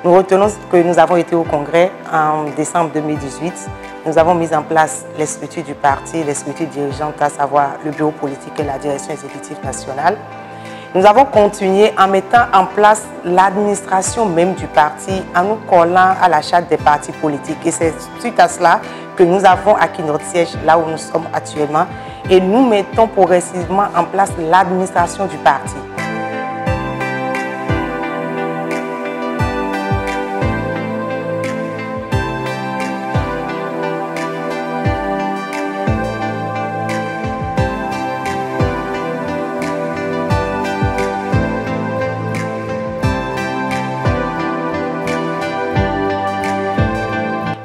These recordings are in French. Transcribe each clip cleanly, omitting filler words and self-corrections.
Nous retenons que nous avons été au Congrès en décembre 2018. Nous avons mis en place les structures du parti, les structures dirigeantes, à savoir le bureau politique et la direction exécutive nationale. Nous avons continué en mettant en place l'administration même du parti, en nous collant à la charte des partis politiques. Et c'est suite à cela que nous avons acquis notre siège là où nous sommes actuellement. Et nous mettons progressivement en place l'administration du parti.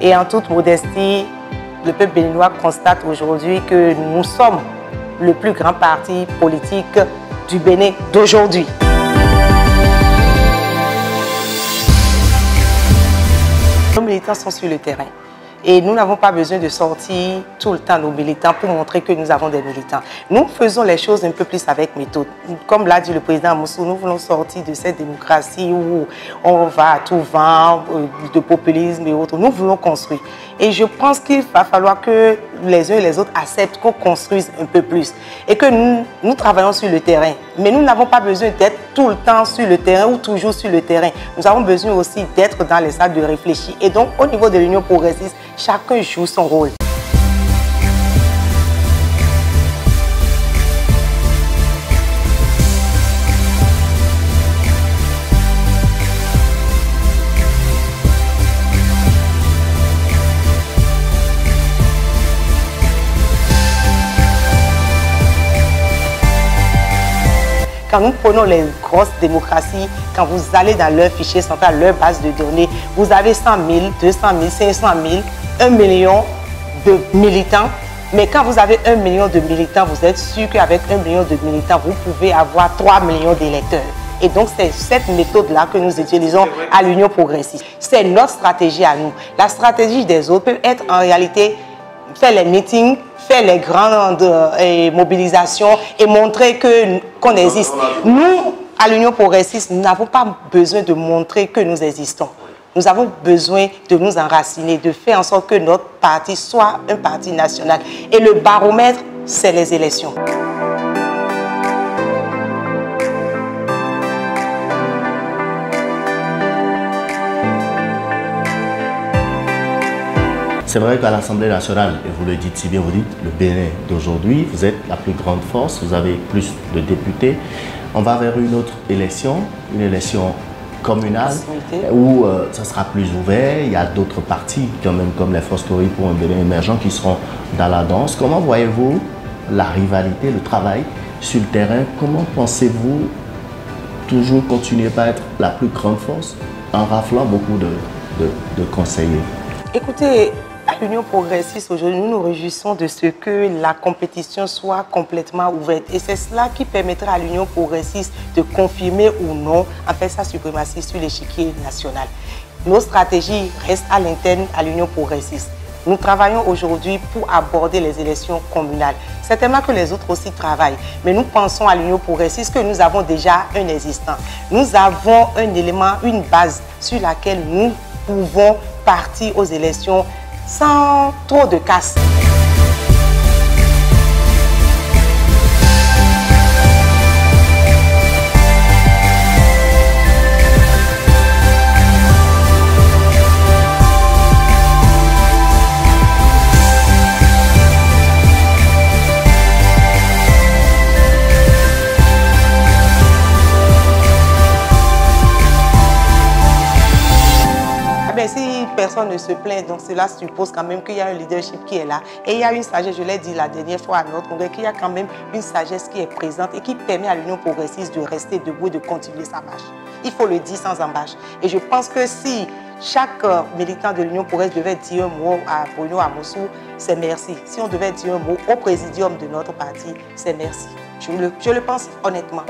Et en toute modestie, le peuple béninois constate aujourd'hui que nous sommes le plus grand parti politique du Bénin d'aujourd'hui. Nos militants sont sur le terrain. Et nous n'avons pas besoin de sortir tout le temps nos militants pour montrer que nous avons des militants. Nous faisons les choses un peu plus avec méthode. Comme l'a dit le président Amoussou, nous voulons sortir de cette démocratie où on va à tout vent, de populisme et autres. Nous voulons construire. Et je pense qu'il va falloir que les uns et les autres acceptent qu'on construise un peu plus. Et que nous travaillons sur le terrain. Mais nous n'avons pas besoin d'être tout le temps sur le terrain ou toujours sur le terrain. Nous avons besoin aussi d'être dans les salles de réfléchir. Et donc, au niveau de l'Union progressiste, chacun joue son rôle. Quand nous prenons les grosses démocraties, quand vous allez dans leur fichier central, leur base de données, vous avez 100 000, 200 000, 500 000, 1 million de militants. Mais quand vous avez 1 million de militants, vous êtes sûr qu'avec 1 million de militants, vous pouvez avoir 3 millions d'électeurs. Et donc, c'est cette méthode-là que nous utilisons à l'Union progressiste. C'est notre stratégie à nous. La stratégie des autres peut être en réalité faire les meetings, faire les grandes mobilisations et montrer qu'on existe. Nous, à l'Union progressiste, nous n'avons pas besoin de montrer que nous existons. Nous avons besoin de nous enraciner, de faire en sorte que notre parti soit un parti national. Et le baromètre, c'est les élections. C'est vrai qu'à l'Assemblée nationale, et vous le dites si bien, vous dites le Bénin d'aujourd'hui, vous êtes la plus grande force, vous avez plus de députés. On va vers une autre élection, une élection communale, où ça sera plus ouvert. Il y a d'autres partis, quand même, comme les Forces Taurides pour un Bénin émergent, qui seront dans la danse. Comment voyez-vous la rivalité, le travail sur le terrain? Comment pensez-vous toujours continuer à être la plus grande force en raflant beaucoup de conseillers? Écoutez, à l'Union progressiste, aujourd'hui, nous nous réjouissons de ce que la compétition soit complètement ouverte. Et c'est cela qui permettra à l'Union progressiste de confirmer ou non, en fait, sa suprématie sur l'échiquier national. Nos stratégies restent à l'interne à l'Union progressiste. Nous travaillons aujourd'hui pour aborder les élections communales. Certainement que les autres aussi travaillent, mais nous pensons à l'Union progressiste que nous avons déjà un existant. Nous avons un élément, une base sur laquelle nous pouvons partir aux élections sans trop de casse. Si personne ne se plaint, donc cela suppose quand même qu'il y a un leadership qui est là. Et il y a une sagesse, je l'ai dit la dernière fois à notre congrès, qu'il y a quand même une sagesse qui est présente et qui permet à l'Union progressiste de rester debout et de continuer sa marche. Il faut le dire sans embâche. Et je pense que si chaque militant de l'Union progressiste devait dire un mot à Bruno Amoussou, c'est merci. Si on devait dire un mot au présidium de notre parti, c'est merci. Je le pense honnêtement.